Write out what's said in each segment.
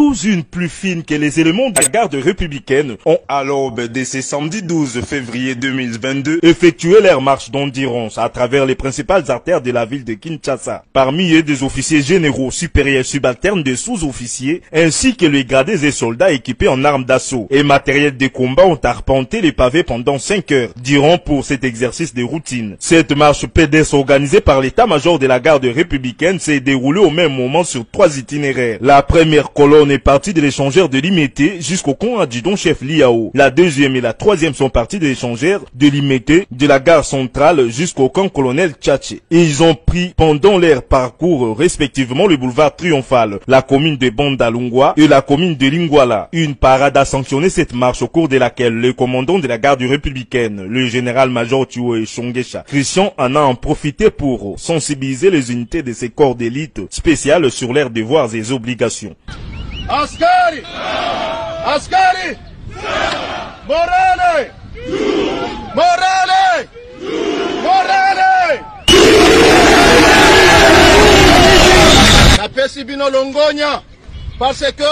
sous une pluie fine que les éléments de la garde républicaine ont, à l'aube de ce samedi 12 février 2022, effectué leur marche d'endurance à travers les principales artères de la ville de Kinshasa. Parmi eux, des officiers généraux, supérieurs, subalternes, des sous-officiers, ainsi que les gradés et soldats équipés en armes d'assaut et matériel de combat ont arpenté les pavés pendant 5 heures, durant pour cet exercice de routine. Cette marche pédestre organisée par l'état-major de la garde républicaine s'est déroulée au même moment sur 3 itinéraires. La première colonne est partie de l'échangeur de Limete jusqu'au camp adjudant-chef Liao. La deuxième et la troisième sont parties de l'échangeur de Limete de la gare centrale jusqu'au camp colonel Tchatché. Ils ont pris pendant leur parcours respectivement le boulevard Triomphal, la commune de Bandalungwa et la commune de Lingwala. Une parade a sanctionné cette marche au cours de laquelle le commandant de la garde républicaine, le général-major Tuo Shongesha Christian, en a profité pour sensibiliser les unités de ces corps d'élite spéciales sur leurs devoirs et obligations. Askari! Askari! Morale! Morale! Morale! Napesi bino Longonia parce que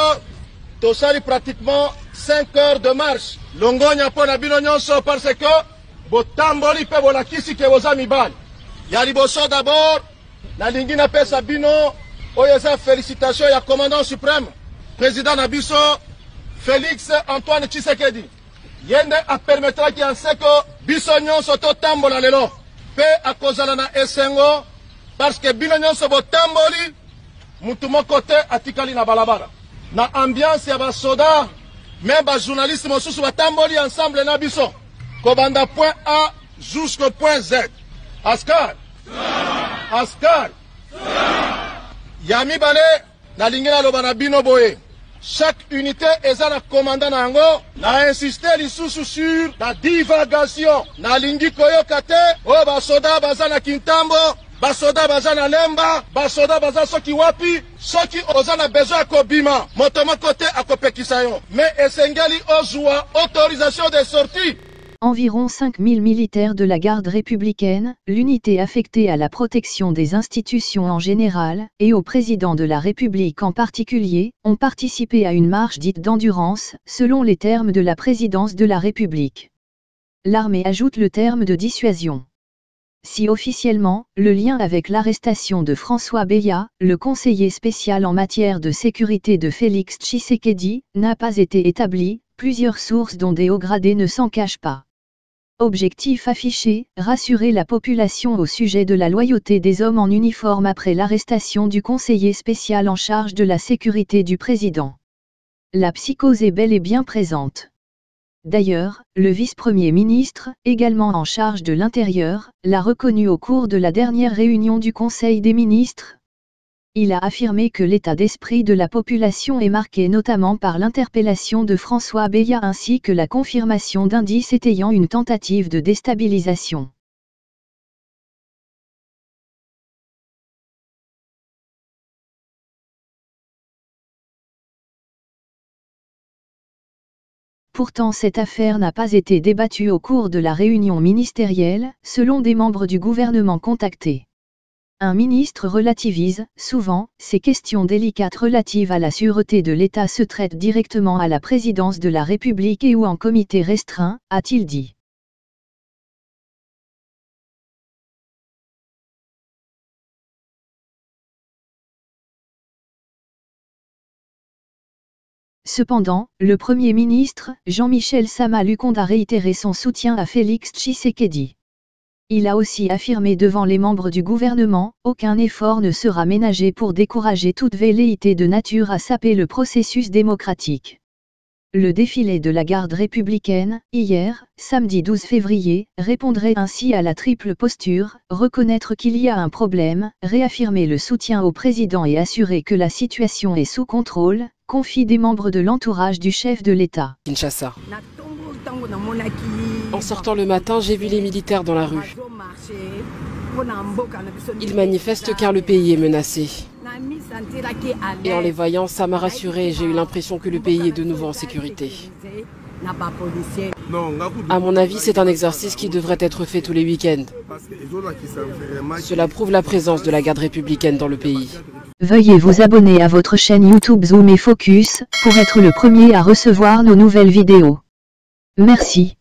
tosali pratiquement 5 heures de marche. Longonia pona bino nyonso parce que botamboli pe bolakisi ke boza mibali. Ya liboso d'abord nalingi napesa bino oyo eza félicitations ya commandant suprême président na biso Félix Antoine Tshisekedi. Yende a permettra ki anseko biso nyonso totambola lelo pe akozala na esengo parce que bino nyonso botamboli mutu moko te atikali na balabala. Na ambiance ya basoda même ba journaliste mosusu batamboli ensemble na biso kobanda point A jusqu'au point Z. Askar Askar Yami bale na lingina loba na bino boye. Chaque unité eza na commandant na yango na insister lisusu sur la divagation. Na lingi koyoka te o basoda baza na Kintambo, basoda baza na Lemba, basoda baza soki wapi, soki oza na besoin kobima moto moko te akopekisa yo. Mais esengeli ozwa autorisation de sortie. Environ 5000 militaires de la garde républicaine, l'unité affectée à la protection des institutions en général, et au président de la République en particulier, ont participé à une marche dite d'endurance, selon les termes de la présidence de la République. L'armée ajoute le terme de dissuasion. Si officiellement, le lien avec l'arrestation de François Beya, le conseiller spécial en matière de sécurité de Félix Tshisekedi, n'a pas été établi, plusieurs sources dont des hauts gradés ne s'en cachent pas. Objectif affiché, rassurer la population au sujet de la loyauté des hommes en uniforme après l'arrestation du conseiller spécial en charge de la sécurité du président. La psychose est bel et bien présente. D'ailleurs, le vice-premier ministre, également en charge de l'Intérieur, l'a reconnu au cours de la dernière réunion du Conseil des ministres. Il a affirmé que l'état d'esprit de la population est marqué notamment par l'interpellation de François Beya ainsi que la confirmation d'indices étayant une tentative de déstabilisation. Pourtant cette affaire n'a pas été débattue au cours de la réunion ministérielle, selon des membres du gouvernement contactés. Un ministre relativise, souvent, ces questions délicates relatives à la sûreté de l'État se traitent directement à la présidence de la République et ou en comité restreint, a-t-il dit. Cependant, le Premier ministre, Jean-Michel Sama Lukonde a réitéré son soutien à Félix Tshisekedi. Il a aussi affirmé devant les membres du gouvernement, aucun effort ne sera ménagé pour décourager toute velléité de nature à saper le processus démocratique. Le défilé de la garde républicaine, hier, samedi 12 février, répondrait ainsi à la triple posture, reconnaître qu'il y a un problème, réaffirmer le soutien au président et assurer que la situation est sous contrôle, confient des membres de l'entourage du chef de l'État. Kinshasa. En sortant le matin, j'ai vu les militaires dans la rue. Ils manifestent car le pays est menacé. Et en les voyant, ça m'a rassuré et j'ai eu l'impression que le pays est de nouveau en sécurité. À mon avis, c'est un exercice qui devrait être fait tous les week-ends. Cela prouve la présence de la garde républicaine dans le pays. Veuillez vous abonner à votre chaîne YouTube Zoom et Focus, pour être le premier à recevoir nos nouvelles vidéos. Merci.